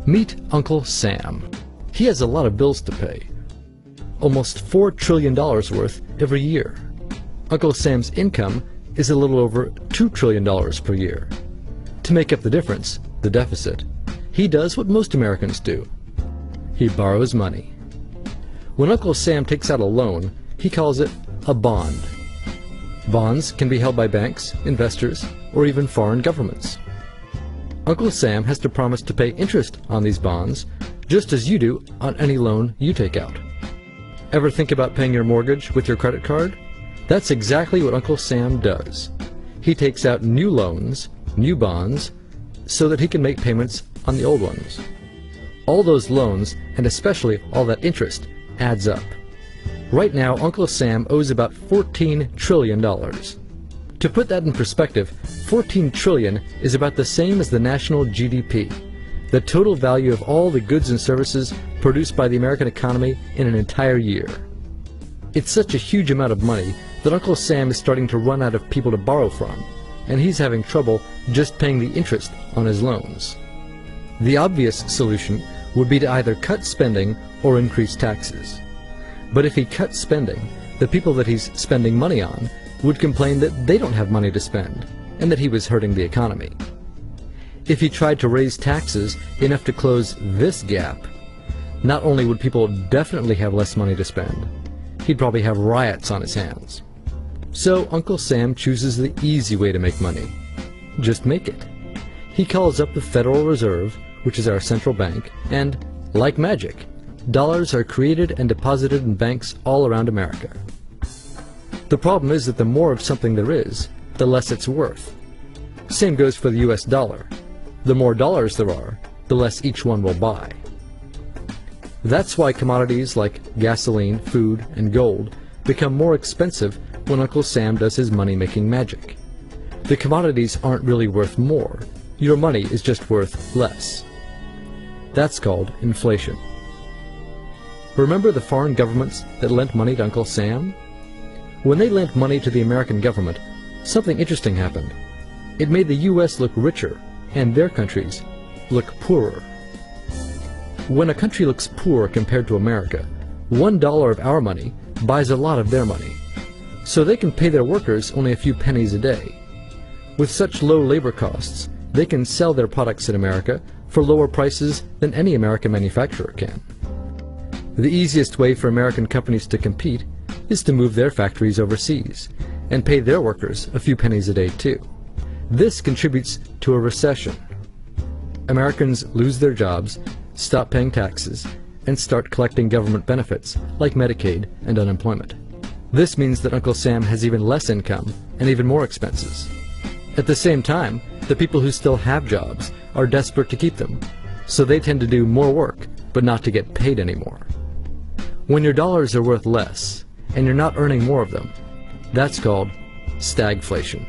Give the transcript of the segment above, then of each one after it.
Meet Uncle Sam. He has a lot of bills to pay. Almost $4 trillion worth every year. Uncle Sam's income is a little over $2 trillion per year. To make up the difference, the deficit, he does what most Americans do. He borrows money. When Uncle Sam takes out a loan, he calls it a bond. Bonds can be held by banks, investors, or even foreign governments. Uncle Sam has to promise to pay interest on these bonds, just as you do on any loan you take out. Ever think about paying your mortgage with your credit card? That's exactly what Uncle Sam does. He takes out new loans, new bonds, so that he can make payments on the old ones. All those loans, and especially all that interest, adds up. Right now, Uncle Sam owes about $14 trillion. To put that in perspective, 14 trillion is about the same as the national GDP, the total value of all the goods and services produced by the American economy in an entire year. It's such a huge amount of money that Uncle Sam is starting to run out of people to borrow from, and he's having trouble just paying the interest on his loans. The obvious solution would be to either cut spending or increase taxes. But if he cuts spending, the people that he's spending money on would complain that they don't have money to spend, and that he was hurting the economy. If he tried to raise taxes enough to close this gap, not only would people definitely have less money to spend, he'd probably have riots on his hands. So Uncle Sam chooses the easy way to make money. Just make it. He calls up the Federal Reserve, which is our central bank, and, like magic, dollars are created and deposited in banks all around America. The problem is that the more of something there is, the less it's worth. Same goes for the US dollar. The more dollars there are, the less each one will buy. That's why commodities like gasoline, food, and gold become more expensive when Uncle Sam does his money-making magic. The commodities aren't really worth more. Your money is just worth less. That's called inflation. Remember the foreign governments that lent money to Uncle Sam? When they lent money to the American government, something interesting happened. It made the U.S. look richer, and their countries look poorer. When a country looks poor compared to America, $1 of our money buys a lot of their money. So they can pay their workers only a few pennies a day. With such low labor costs, they can sell their products in America for lower prices than any American manufacturer can. The easiest way for American companies to compete is to move their factories overseas and pay their workers a few pennies a day too. This contributes to a recession. Americans lose their jobs, stop paying taxes, and start collecting government benefits like Medicaid and unemployment. This means that Uncle Sam has even less income and even more expenses. At the same time, the people who still have jobs are desperate to keep them, so they tend to do more work but not to get paid anymore. When your dollars are worth less and you're not earning more of them, that's called stagflation.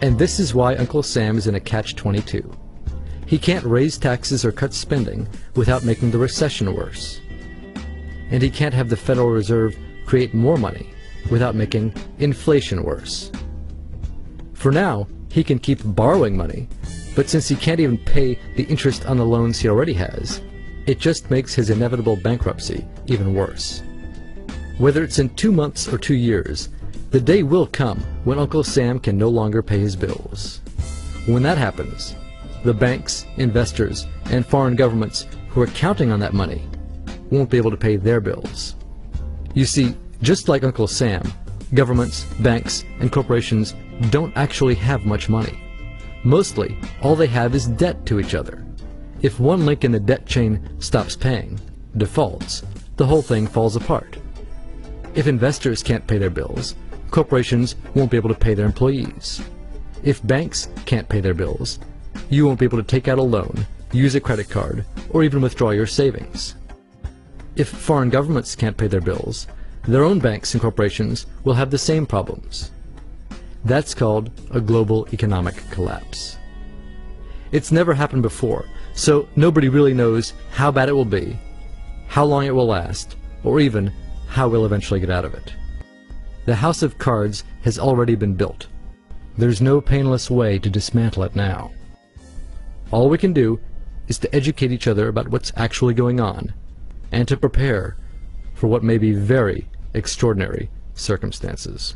And this is why Uncle Sam is in a catch-22. He can't raise taxes or cut spending without making the recession worse. And he can't have the Federal Reserve create more money without making inflation worse. For now, he can keep borrowing money, but since he can't even pay the interest on the loans he already has, it just makes his inevitable bankruptcy even worse. Whether it's in 2 months or 2 years, the day will come when Uncle Sam can no longer pay his bills. When that happens, the banks, investors, and foreign governments who are counting on that money won't be able to pay their bills. You see, just like Uncle Sam, governments, banks, and corporations don't actually have much money. Mostly, all they have is debt to each other. If one link in the debt chain stops paying, defaults, the whole thing falls apart. If investors can't pay their bills, corporations won't be able to pay their employees. If banks can't pay their bills, you won't be able to take out a loan, use a credit card, or even withdraw your savings. If foreign governments can't pay their bills, their own banks and corporations will have the same problems. That's called a global economic collapse. It's never happened before, so nobody really knows how bad it will be, how long it will last, or even how we'll eventually get out of it. The house of cards has already been built. There's no painless way to dismantle it now. All we can do is to educate each other about what's actually going on, and to prepare for what may be very extraordinary circumstances.